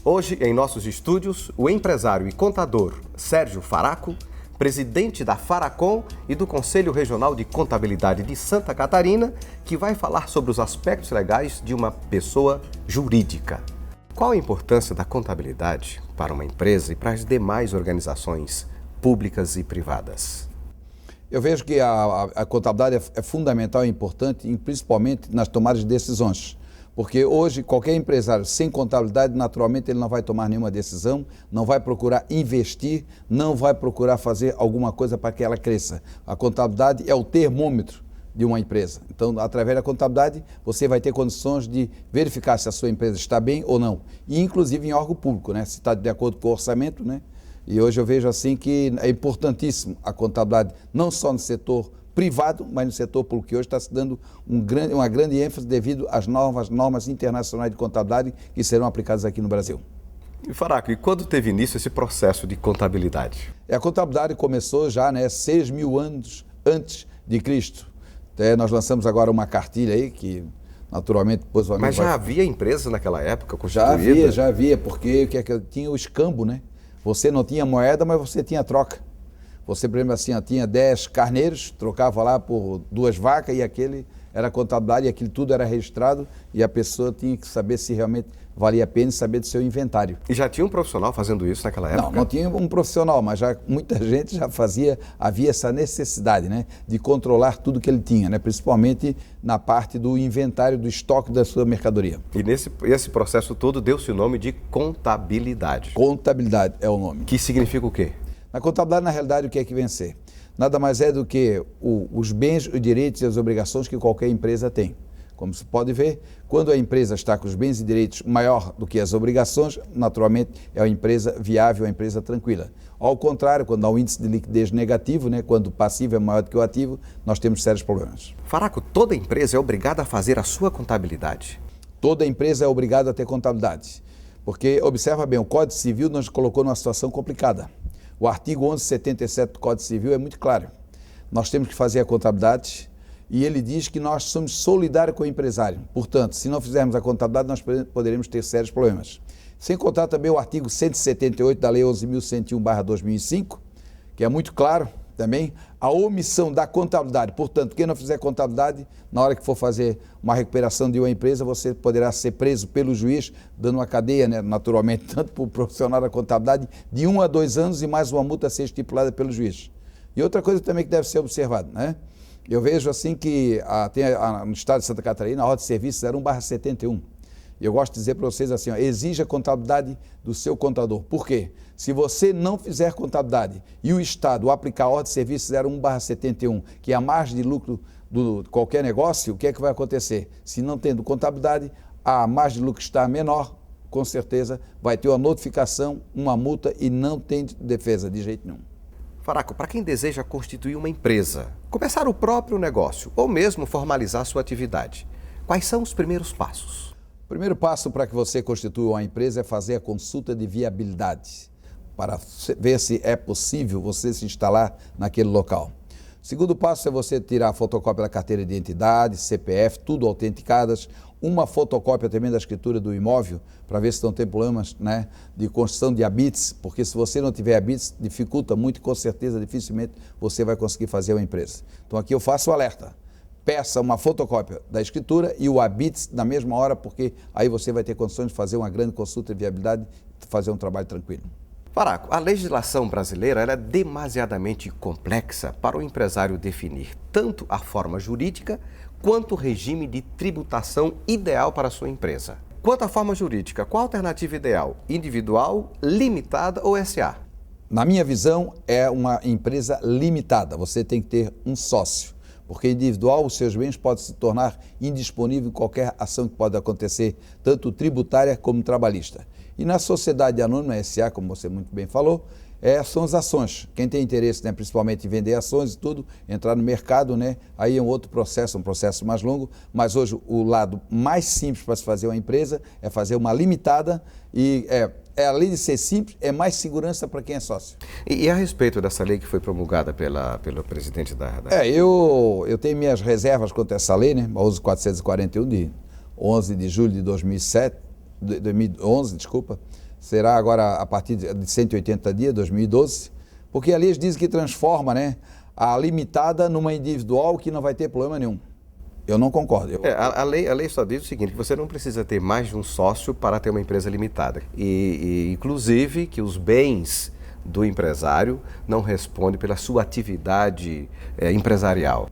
Hoje, em nossos estúdios, o empresário e contador Sérgio Faraco, presidente da Faracom e do Conselho Regional de Contabilidade de Santa Catarina, que vai falar sobre os aspectos legais de uma pessoa jurídica. Qual a importância da contabilidade para uma empresa e para as demais organizações públicas e privadas? Eu vejo que a contabilidade é fundamental e importante, principalmente nas tomadas de decisões. Porque hoje, qualquer empresário sem contabilidade, naturalmente, ele não vai tomar nenhuma decisão, não vai procurar investir, não vai procurar fazer alguma coisa para que ela cresça. A contabilidade é o termômetro de uma empresa. Então, através da contabilidade, você vai ter condições de verificar se a sua empresa está bem ou não. E, inclusive, em órgão público, né? Se está de acordo com o orçamento, né? E hoje eu vejo assim que é importantíssimo a contabilidade, não só no setor privado, mas no setor público, que hoje está se dando uma grande ênfase devido às novas normas internacionais de contabilidade que serão aplicadas aqui no Brasil. E Faraco, e quando teve início esse processo de contabilidade? A contabilidade começou já 6.000 anos antes de Cristo. Até nós lançamos agora uma cartilha aí que naturalmente depois o amigo Mas já havia empresa naquela época constituída? Já havia, porque tinha o escambo, né? Você não tinha moeda, mas você tinha troca. Você, por exemplo, assim, tinha 10 carneiros, trocava lá por 2 vacas e aquele era a contabilidade e aquilo tudo era registrado e a pessoa tinha que saber se realmente valia a pena e saber do seu inventário. E já tinha um profissional fazendo isso naquela época? Não tinha um profissional, mas já muita gente já havia essa necessidade, né, de controlar tudo que ele tinha, né, principalmente na parte do inventário, do estoque da sua mercadoria. E esse processo todo deu-se o nome de contabilidade. Contabilidade é o nome. Que significa o quê? Na contabilidade, na realidade, o que é que vem ser? Nada mais é do que os bens, os direitos e as obrigações que qualquer empresa tem. Como se pode ver, quando a empresa está com os bens e direitos maior do que as obrigações, naturalmente é uma empresa viável, uma empresa tranquila. Ao contrário, quando há um índice de liquidez negativo, né, quando o passivo é maior do que o ativo, nós temos sérios problemas. Faraco, toda empresa é obrigada a fazer a sua contabilidade? Toda empresa é obrigada a ter contabilidade. Porque, observa bem, o Código Civil nos colocou numa situação complicada. O artigo 1177 do Código Civil é muito claro. Nós temos que fazer a contabilidade e ele diz que nós somos solidários com o empresário. Portanto, se não fizermos a contabilidade, nós poderemos ter sérios problemas. Sem contar também o artigo 178 da Lei 11.101/2005, que é muito claro também, a omissão da contabilidade. Portanto, quem não fizer contabilidade, na hora que for fazer uma recuperação de uma empresa, você poderá ser preso pelo juiz, dando uma cadeia, né, naturalmente, tanto para o profissional da contabilidade, de 1 a 2 anos e mais uma multa a ser estipulada pelo juiz. E outra coisa também que deve ser observada, né? Eu vejo assim que no estado de Santa Catarina, a ordem de serviços era 1/71. E eu gosto de dizer para vocês assim, exija a contabilidade do seu contador. Por quê? Se você não fizer contabilidade e o Estado aplicar a ordem de serviços 01/71, que é a margem de lucro de qualquer negócio, o que é que vai acontecer? Se não tendo contabilidade, a margem de lucro está menor, com certeza vai ter uma notificação, uma multa e não tem defesa de jeito nenhum. Faraco, para quem deseja constituir uma empresa, começar o próprio negócio ou mesmo formalizar sua atividade, quais são os primeiros passos? O primeiro passo para que você constitua uma empresa é fazer a consulta de viabilidade, para ver se é possível você se instalar naquele local. O segundo passo é você tirar a fotocópia da carteira de identidade, CPF, tudo autenticadas, uma fotocópia também da escritura do imóvel, para ver se não tem problemas, né, de construção de habites, porque se você não tiver habites, dificulta muito e com certeza, dificilmente, você vai conseguir fazer uma empresa. Então aqui eu faço o alerta. Peça uma fotocópia da escritura e o habites na mesma hora, porque aí você vai ter condições de fazer uma grande consulta de viabilidade e fazer um trabalho tranquilo. Faraco, a legislação brasileira ela é demasiadamente complexa para o empresário definir tanto a forma jurídica quanto o regime de tributação ideal para a sua empresa. Quanto à forma jurídica, qual a alternativa ideal? Individual, limitada ou SA? Na minha visão, é uma empresa limitada. Você tem que ter um sócio. Porque individual, os seus bens podem se tornar indisponíveis em qualquer ação que pode acontecer, tanto tributária como trabalhista. E na sociedade anônima, SA, como você muito bem falou, são as ações. Quem tem interesse, né, principalmente em vender ações e tudo, entrar no mercado, né, aí é um outro processo, um processo mais longo, mas hoje o lado mais simples para se fazer uma empresa é fazer uma limitada e além de ser simples, é mais segurança para quem é sócio. E a respeito dessa lei que foi promulgada pelo presidente da... Eu tenho minhas reservas quanto a essa lei, né, 11.441 de 11 de julho de 2011, será agora a partir de 180 dias, 2012, porque ali eles dizem que transforma, né, a limitada numa individual que não vai ter problema nenhum. Eu não concordo. A lei só diz o seguinte, que você não precisa ter mais de um sócio para ter uma empresa limitada. Inclusive, que os bens do empresário não respondem pela sua atividade empresarial.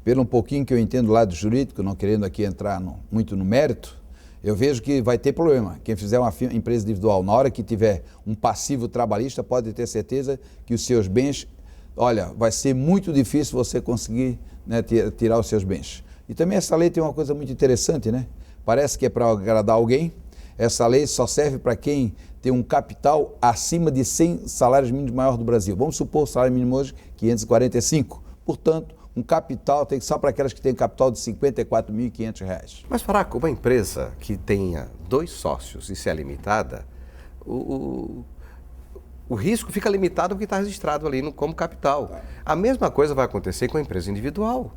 Pelo um pouquinho que eu entendo do lado jurídico, não querendo aqui entrar muito no mérito, eu vejo que vai ter problema. Quem fizer uma empresa individual, na hora que tiver um passivo trabalhista, pode ter certeza que os seus bens, olha, vai ser muito difícil você conseguir, né, tirar os seus bens. E também essa lei tem uma coisa muito interessante, né? Parece que é para agradar alguém. Essa lei só serve para quem tem um capital acima de 100 salários mínimos maior do Brasil. Vamos supor o salário mínimo hoje, 545. Portanto, um capital tem que só para aquelas que têm capital de R$ 54.500. Mas, Faraco, uma empresa que tenha 2 sócios e se é limitada, o risco fica limitado porque está registrado ali como capital. A mesma coisa vai acontecer com a empresa individual.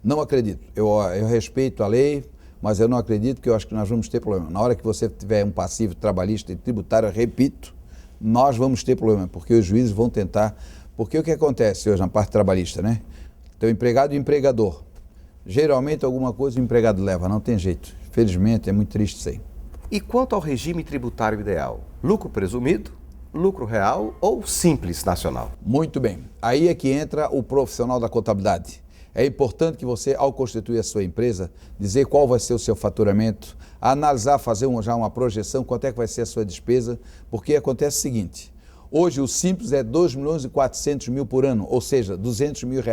Não acredito. Eu respeito a lei, mas eu não acredito, que eu acho que nós vamos ter problema. Na hora que você tiver um passivo trabalhista e tributário, repito, nós vamos ter problema, porque os juízes vão tentar. Porque o que acontece hoje na parte trabalhista, né? Tem o empregado e o empregador. Geralmente alguma coisa o empregado leva, não tem jeito. Felizmente é muito triste isso aí. E quanto ao regime tributário ideal? Lucro presumido, lucro real ou simples nacional? Muito bem. Aí é que entra o profissional da contabilidade. É importante que você, ao constituir a sua empresa, dizer qual vai ser o seu faturamento, analisar, fazer já uma projeção, quanto é que vai ser a sua despesa, porque acontece o seguinte, hoje o simples é 2.400.000 por ano, ou seja, R$200 mil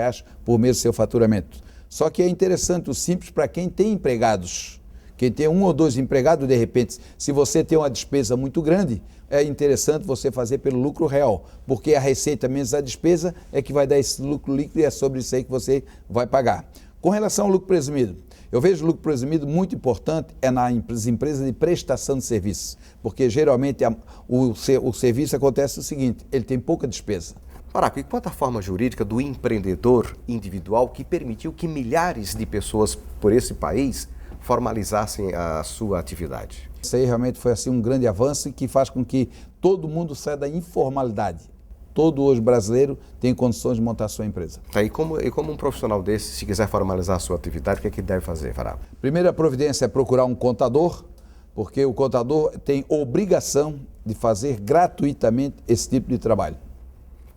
por mês o seu faturamento. Só que é interessante o simples para quem tem empregados. Quem tem 1 ou 2 empregados, de repente, se você tem uma despesa muito grande, é interessante você fazer pelo lucro real, porque a receita menos a despesa é que vai dar esse lucro líquido e é sobre isso aí que você vai pagar. Com relação ao lucro presumido, eu vejo o lucro presumido muito importante nas empresas de prestação de serviços, porque geralmente o serviço acontece o seguinte, ele tem pouca despesa. Faraco, e quanto à forma jurídica do empreendedor individual que permitiu que milhares de pessoas por esse país formalizassem a sua atividade? Isso aí realmente foi assim um grande avanço que faz com que todo mundo saia da informalidade. Todo hoje brasileiro tem condições de montar a sua empresa. E como um profissional desse, se quiser formalizar a sua atividade, o que é que deve fazer, Faraco? Primeira providência é procurar um contador, porque o contador tem obrigação de fazer gratuitamente esse tipo de trabalho.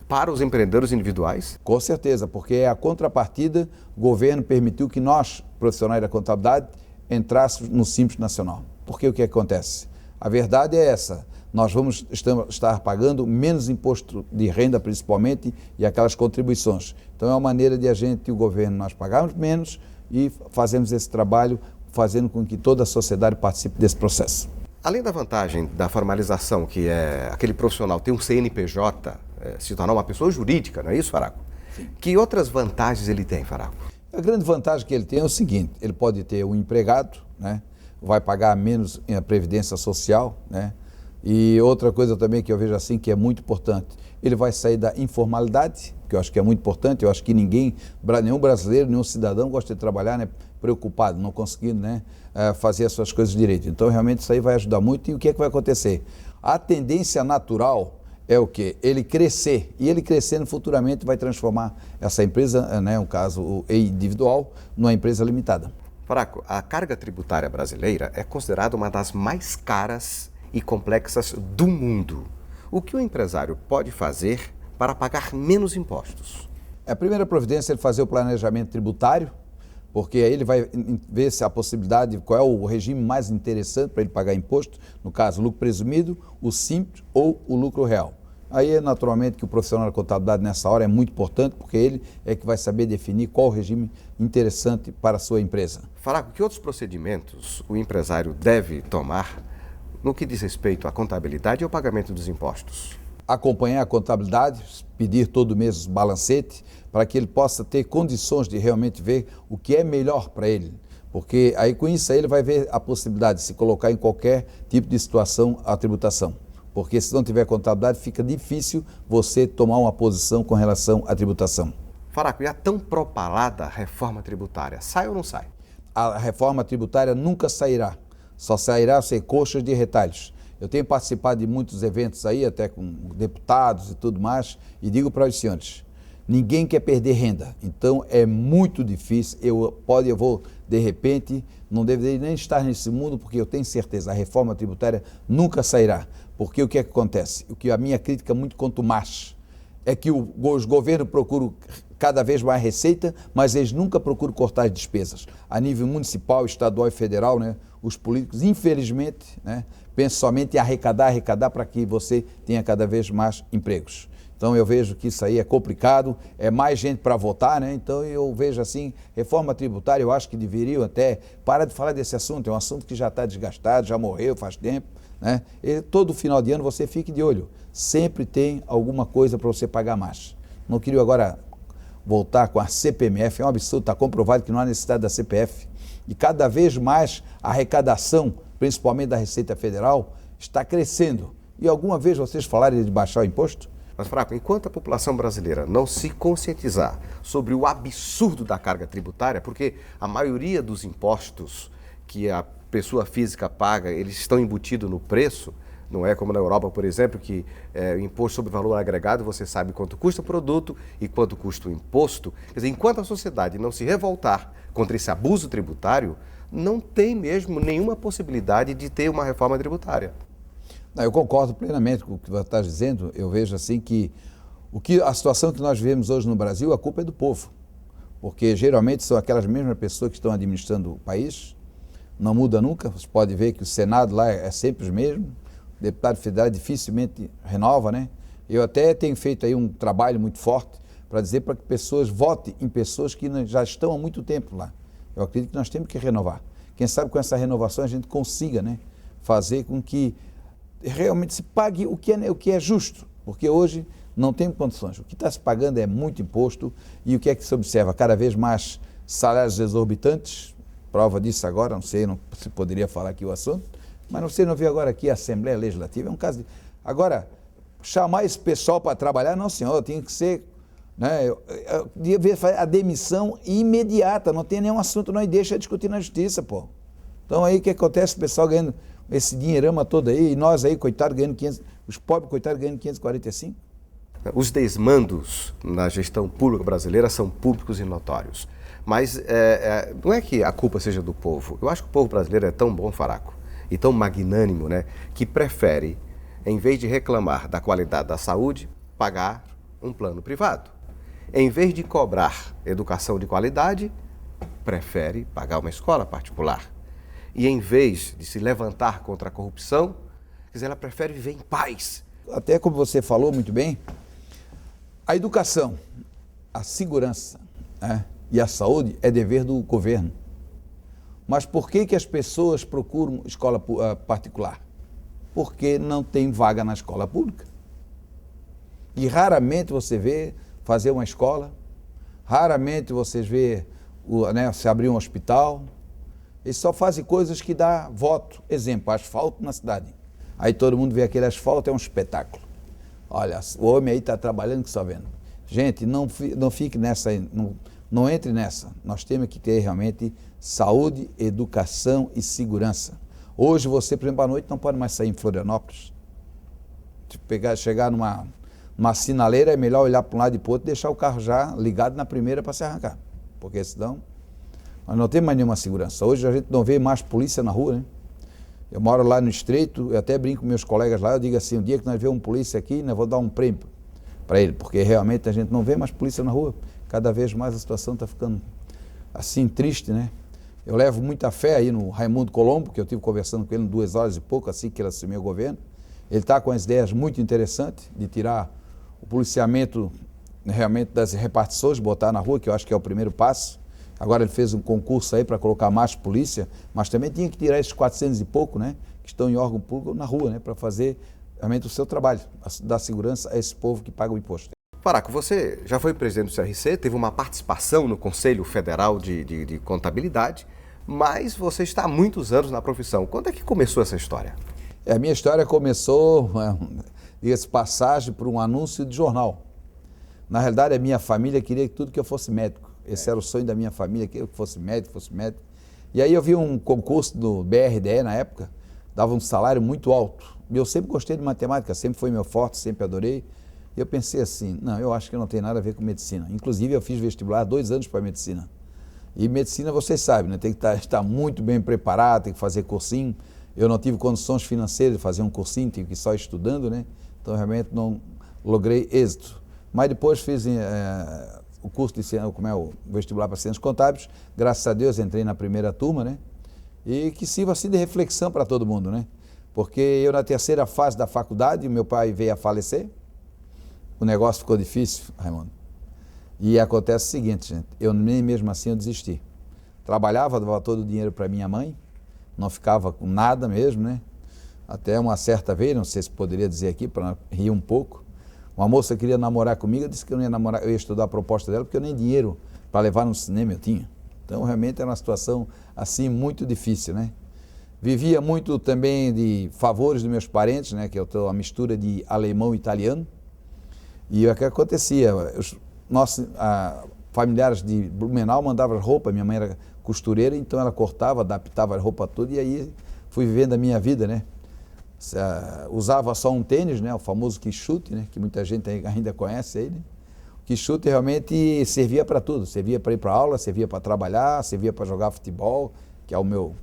Para os empreendedores individuais? Com certeza, porque é a contrapartida, o governo permitiu que nós, profissionais da contabilidade, entrássemos no Simples Nacional. Porque o que acontece? A verdade é essa, nós vamos estar pagando menos imposto de renda principalmente e aquelas contribuições. Então é uma maneira de a gente e o governo nós pagarmos menos e fazemos esse trabalho fazendo com que toda a sociedade participe desse processo. Além da vantagem da formalização, que é aquele profissional ter um CNPJ, se tornar uma pessoa jurídica, não é isso, Faraco? Sim. Que outras vantagens ele tem, Faraco? A grande vantagem que ele tem é o seguinte, ele pode ter um empregado, né? Vai pagar menos em previdência social, né? E outra coisa também que eu vejo assim que é muito importante, ele vai sair da informalidade, que eu acho que é muito importante, eu acho que nenhum brasileiro, nenhum cidadão gosta de trabalhar, né, preocupado, não conseguindo, né, fazer as suas coisas direito. Então realmente isso aí vai ajudar muito. E o que é que vai acontecer? A tendência natural é o quê? Ele crescer, e ele crescendo futuramente vai transformar essa empresa, né, no caso individual, numa empresa limitada. Faraco, a carga tributária brasileira é considerada uma das mais caras e complexas do mundo. O que o empresário pode fazer para pagar menos impostos? A primeira providência é ele fazer o planejamento tributário, porque aí ele vai ver se a possibilidade, qual é o regime mais interessante para ele pagar imposto, no caso, o lucro presumido, o simples ou o lucro real. Aí é naturalmente que o profissional da contabilidade nessa hora é muito importante, porque ele é que vai saber definir qual o regime interessante para a sua empresa. Faraco, que outros procedimentos o empresário deve tomar no que diz respeito à contabilidade e ao pagamento dos impostos? Acompanhar a contabilidade, pedir todo mês os balancetes, para que ele possa ter condições de realmente ver o que é melhor para ele. Porque aí com isso aí ele vai ver a possibilidade de se colocar em qualquer tipo de situação a tributação. Porque se não tiver contabilidade, fica difícil você tomar uma posição com relação à tributação. Faraco, e a tão propalada reforma tributária, sai ou não sai? A reforma tributária nunca sairá, só sairá ser coxas de retalhos. Eu tenho participado de muitos eventos aí, até com deputados e tudo mais, e digo para os senhores, ninguém quer perder renda, então é muito difícil, eu vou, de repente, não deveria nem estar nesse mundo, porque eu tenho certeza, a reforma tributária nunca sairá, porque o que é que acontece? O que a minha crítica muito contumaz é que os governos procuram cada vez mais receita, mas eles nunca procuram cortar as despesas. A nível municipal, estadual e federal, né, os políticos, infelizmente, né, pensam somente em arrecadar para que você tenha cada vez mais empregos. Então eu vejo que isso aí é complicado, é mais gente para votar, né? Então eu vejo assim, reforma tributária, eu acho que deveriam até parar de falar desse assunto, é um assunto que já está desgastado, já morreu faz tempo, né? E todo final de ano você fique de olho, sempre tem alguma coisa para você pagar mais. Não queria agora voltar com a CPMF, é um absurdo, está comprovado que não há necessidade da CPF. E cada vez mais a arrecadação, principalmente da Receita Federal, está crescendo. E alguma vez vocês falaram de baixar o imposto? Mas, Faraco, enquanto a população brasileira não se conscientizar sobre o absurdo da carga tributária, porque a maioria dos impostos que a pessoa física paga, eles estão embutidos no preço, não é como na Europa, por exemplo, que o imposto sobre valor agregado, você sabe quanto custa o produto e quanto custa o imposto. Quer dizer, enquanto a sociedade não se revoltar contra esse abuso tributário, não tem mesmo nenhuma possibilidade de ter uma reforma tributária. Não, eu concordo plenamente com o que você está dizendo. Eu vejo assim que a situação que nós vivemos hoje no Brasil, a culpa é do povo. Porque geralmente são aquelas mesmas pessoas que estão administrando o país, não muda nunca. Você pode ver que o Senado lá é sempre os mesmos, o deputado federal dificilmente renova, né? Eu até tenho feito aí um trabalho muito forte para dizer para que pessoas votem em pessoas que já estão há muito tempo lá. Eu acredito que nós temos que renovar. Quem sabe com essa renovação a gente consiga, né, fazer com que realmente se pague o que é justo, porque hoje não tem condições. O que está se pagando é muito imposto e o que é que se observa? Cada vez mais salários exorbitantes, prova disso agora, não sei se poderia falar aqui o assunto, mas você não vê agora aqui a Assembleia Legislativa, é um caso de... Agora, chamar esse pessoal para trabalhar, não senhor, tinha que ser, né, eu devia fazer a demissão imediata, não tem nenhum assunto, não, e deixa discutir na justiça, pô. Então aí o que acontece? O pessoal ganhando esse dinheirama todo aí, e nós aí, coitados, ganhando 500, os pobres, coitados, ganhando 545. Os desmandos na gestão pública brasileira são públicos e notórios. Mas não é que a culpa seja do povo. Eu acho que o povo brasileiro é tão bom, Faraco, e tão magnânimo, né, que prefere, em vez de reclamar da qualidade da saúde, pagar um plano privado. Em vez de cobrar educação de qualidade, prefere pagar uma escola particular. E em vez de se levantar contra a corrupção, quer dizer, ela prefere viver em paz. Até como você falou muito bem, a educação, a segurança, né, e a saúde é dever do governo. Mas por que as pessoas procuram escola particular? Porque não tem vaga na escola pública. E raramente você vê fazer uma escola, raramente você vê se abrir um hospital. Eles só fazem coisas que dá voto. Exemplo, asfalto na cidade. Aí todo mundo vê aquele asfalto, é um espetáculo. Olha, o homem aí está trabalhando que só vendo. Gente, não fique nessa, não entre nessa. Nós temos que ter realmente saúde, educação e segurança. Hoje você, por exemplo, à noite não pode mais sair em Florianópolis. Chegar numa sinaleira, é melhor olhar para um lado e para o outro e deixar o carro já ligado na primeira para se arrancar. Porque senão nós não temos mais nenhuma segurança. Hoje a gente não vê mais polícia na rua, né? Eu moro lá no Estreito, eu até brinco com meus colegas lá, eu digo assim, o dia que nós vemos um polícia aqui, nós vamos dar um prêmio para ele, porque realmente a gente não vê mais polícia na rua. Cada vez mais a situação está ficando assim triste, né? Eu levo muita fé aí no Raimundo Colombo, que eu estive conversando com ele em 2 horas e pouco, assim que ele assumiu o governo. Ele está com as ideias muito interessantes de tirar o policiamento realmente das repartições, botar na rua, que eu acho que é o primeiro passo. Agora ele fez um concurso aí para colocar mais polícia, mas também tinha que tirar esses 400 e pouco, né, que estão em órgão público na rua, né, para fazer realmente o seu trabalho, dar segurança a esse povo que paga o imposto. Faraco, você já foi presidente do CRC, teve uma participação no Conselho Federal de Contabilidade, mas você está há muitos anos na profissão. Quando é que começou essa história? A minha história começou, diga-se passagem, por um anúncio de jornal. Na realidade, a minha família queria tudo que eu fosse médico. Esse era o sonho da minha família, que eu fosse médico. E aí eu vi um concurso do BRDE na época, dava um salário muito alto. eu sempre gostei de matemática, sempre foi meu forte, sempre adorei. E eu pensei assim, não, eu acho que não tem nada a ver com medicina. Inclusive, eu fiz vestibular 2 anos para medicina. E medicina, vocês sabem, né? Tem que estar muito bem preparado, tem que fazer cursinho. Eu não tive condições financeiras de fazer um cursinho, tive que ir só estudando, né? Então, realmente, não logrei êxito. Mas depois fiz o curso de o vestibular para ciências contábeis. Graças a Deus, entrei na primeira turma, né? E que sirva assim de reflexão para todo mundo, né? Porque eu, na terceira fase da faculdade, meu pai veio a falecer. O negócio ficou difícil, Raimundo. E acontece o seguinte, gente, eu nem mesmo assim eu desisti. Trabalhava, dava todo o dinheiro para minha mãe, não ficava com nada mesmo, né? Até uma certa vez, não sei se poderia dizer aqui, para rir um pouco, uma moça queria namorar comigo, eu disse que eu não ia namorar, eu ia estudar a proposta dela, porque eu nem dinheiro para levar no cinema eu tinha. Então, realmente era uma situação, assim, muito difícil, né? Vivia muito também de favores dos meus parentes, né? Que eu tenho uma mistura de alemão e italiano. E o que acontecia, os nossos familiares de Blumenau mandavam roupa, minha mãe era costureira, então ela cortava, adaptava a roupa toda e aí fui vivendo a minha vida, né? Usava só um tênis, né? O famoso quichute, né? Que muita gente ainda conhece aí, né? O quichute realmente servia para tudo, servia para ir para aula, servia para trabalhar, servia para jogar futebol, que é o meu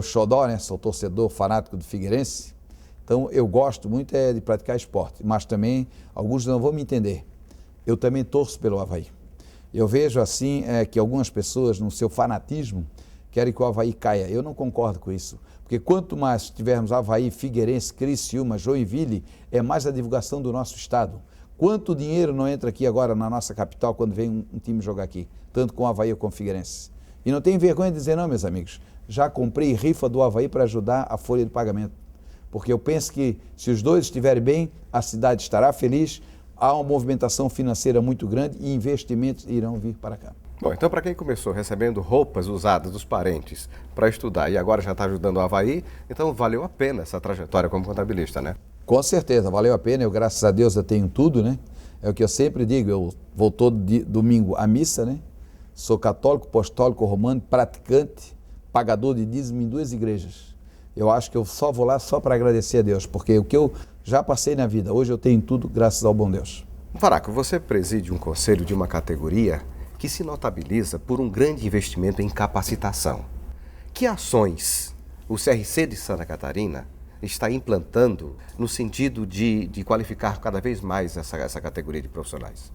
xodó, né? Sou torcedor fanático do Figueirense. Então, eu gosto muito de praticar esporte, mas também, alguns não vão me entender, eu também torço pelo Avaí. Eu vejo assim que algumas pessoas, no seu fanatismo, querem que o Avaí caia. Eu não concordo com isso, porque quanto mais tivermos Avaí, Figueirense, Criciúma, Joinville, é mais a divulgação do nosso estado. Quanto dinheiro não entra aqui agora na nossa capital quando vem um time jogar aqui, tanto com o Avaí ou com o Figueirense. E não tenho vergonha de dizer não, meus amigos, já comprei rifa do Avaí para ajudar a folha de pagamento. Porque eu penso que se os dois estiverem bem, a cidade estará feliz, há uma movimentação financeira muito grande e investimentos irão vir para cá. Bom, então para quem começou recebendo roupas usadas dos parentes para estudar e agora já está ajudando o Avaí, então valeu a pena essa trajetória como contabilista, né? Com certeza, valeu a pena, eu graças a Deus eu tenho tudo, né? É o que eu sempre digo, eu vou todo domingo à missa, né? Sou católico, apostólico, romano, praticante, pagador de dízimo em 2 igrejas. Eu acho que eu só vou lá só para agradecer a Deus, porque o que eu já passei na vida, hoje eu tenho tudo graças ao bom Deus. Faraco, você preside um conselho de uma categoria que se notabiliza por um grande investimento em capacitação. Que ações o CRC de Santa Catarina está implantando no sentido de qualificar cada vez mais essa categoria de profissionais?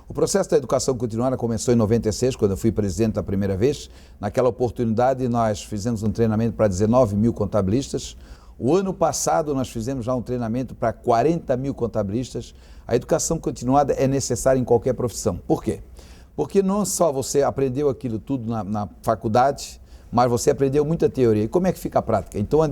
O processo da educação continuada começou em 96, quando eu fui presidente da primeira vez. Naquela oportunidade nós fizemos um treinamento para 19 mil contabilistas. O ano passado nós fizemos já um treinamento para 40 mil contabilistas. A educação continuada é necessária em qualquer profissão. Por quê? Porque não só você aprendeu aquilo tudo na faculdade, mas você aprendeu muita teoria. E como é que fica a prática? Então há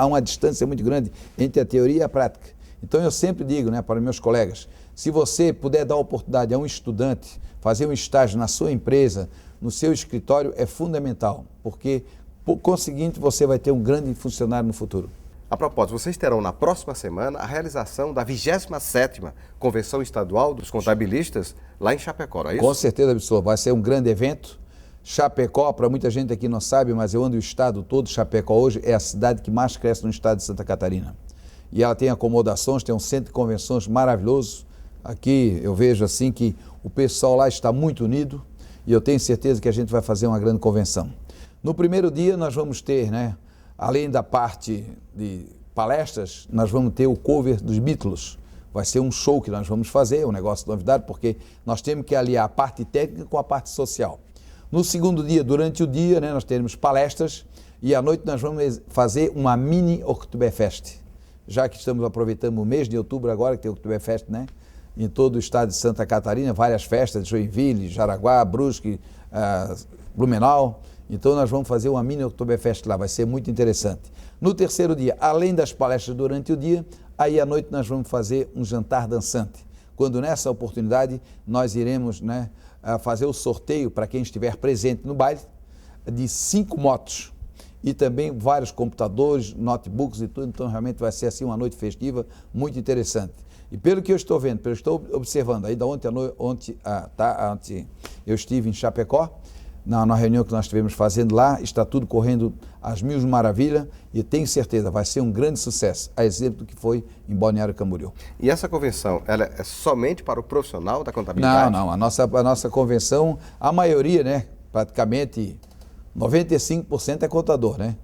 uma distância muito grande entre a teoria e a prática. Então eu sempre digo, né, para meus colegas, se você puder dar oportunidade a um estudante fazer um estágio na sua empresa, no seu escritório, é fundamental, porque por conseguinte você vai ter um grande funcionário no futuro. A propósito, vocês terão na próxima semana a realização da 27ª Convenção Estadual dos Contabilistas lá em Chapecó, não é isso? Com certeza, absoluta. Vai ser um grande evento. Chapecó, para muita gente aqui não sabe, mas eu ando o estado todo. Chapecó hoje é a cidade que mais cresce no estado de Santa Catarina. E ela tem acomodações, tem um centro de convenções maravilhoso. Aqui eu vejo assim que o pessoal lá está muito unido e eu tenho certeza que a gente vai fazer uma grande convenção. No primeiro dia nós vamos ter, né, além da parte de palestras, nós vamos ter o cover dos Beatles. Vai ser um show que nós vamos fazer, é um negócio de novidade, porque nós temos que aliar a parte técnica com a parte social. No segundo dia, durante o dia, né, nós teremos palestras e à noite nós vamos fazer uma mini Oktoberfest. Já que estamos aproveitando o mês de outubro agora, que tem o Oktoberfest, né? Em todo o estado de Santa Catarina, várias festas, Joinville, Jaraguá, Brusque, Blumenau. Então nós vamos fazer uma mini Oktoberfest lá, vai ser muito interessante. No terceiro dia, além das palestras durante o dia, aí à noite nós vamos fazer um jantar dançante. Quando nessa oportunidade nós iremos, né, fazer o sorteio para quem estiver presente no baile de 5 motos e também vários computadores, notebooks e tudo, então realmente vai ser assim uma noite festiva muito interessante. E pelo que eu estou vendo, pelo que eu estou observando, ainda ontem eu estive em Chapecó, na reunião que nós estivemos fazendo lá, está tudo correndo às mil maravilhas e tenho certeza, vai ser um grande sucesso, a exemplo do que foi em Balneário Camboriú. E essa convenção, ela é somente para o profissional da contabilidade? Não, a nossa convenção, a maioria, né, praticamente 95% é contador, né?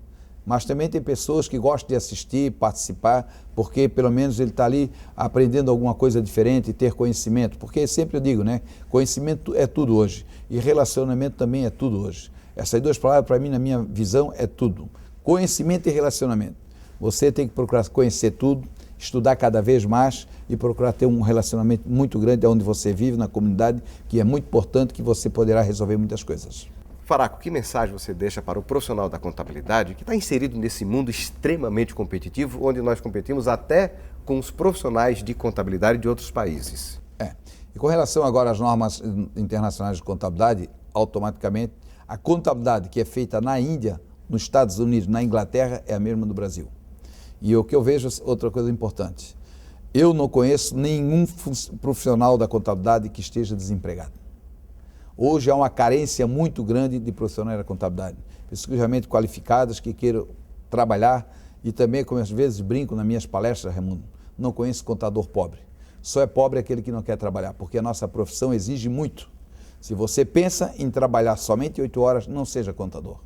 Mas também tem pessoas que gostam de assistir, participar, porque pelo menos ele está ali aprendendo alguma coisa diferente, ter conhecimento. Porque sempre eu digo, né? Conhecimento é tudo hoje e relacionamento também é tudo hoje. Essas duas palavras, para mim, na minha visão, é tudo. Conhecimento e relacionamento. Você tem que procurar conhecer tudo, estudar cada vez mais e procurar ter um relacionamento muito grande onde você vive, na comunidade, que é muito importante, que você poderá resolver muitas coisas. Faraco, que mensagem você deixa para o profissional da contabilidade que está inserido nesse mundo extremamente competitivo, onde nós competimos até com os profissionais de contabilidade de outros países? E com relação agora às normas internacionais de contabilidade, automaticamente, a contabilidade que é feita na Índia, nos Estados Unidos, na Inglaterra, é a mesma do Brasil. E o que eu vejo, outra coisa importante, eu não conheço nenhum profissional da contabilidade que esteja desempregado. Hoje há uma carência muito grande de profissionais da contabilidade, pessoas realmente qualificadas que queiram trabalhar e também, como às vezes brinco nas minhas palestras, Raimundo, não conheço contador pobre. Só é pobre aquele que não quer trabalhar, porque a nossa profissão exige muito. Se você pensa em trabalhar somente 8 horas, não seja contador.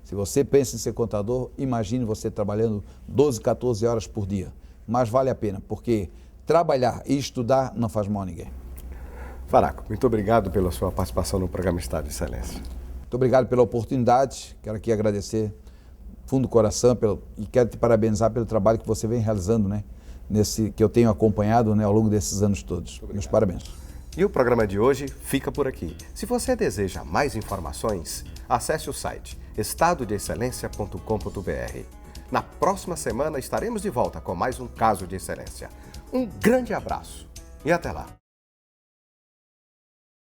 Se você pensa em ser contador, imagine você trabalhando 12, 14 horas por dia. Mas vale a pena, porque trabalhar e estudar não faz mal a ninguém. Faraco, muito obrigado pela sua participação no programa Estado de Excelência. Muito obrigado pela oportunidade, quero aqui agradecer fundo do coração e quero te parabenizar pelo trabalho que você vem realizando, né? Que eu tenho acompanhado, né, ao longo desses anos todos. Meus parabéns. E o programa de hoje fica por aqui. Se você deseja mais informações, acesse o site estadodeexcelência.com.br. Na próxima semana estaremos de volta com mais um caso de excelência. Um grande abraço e até lá.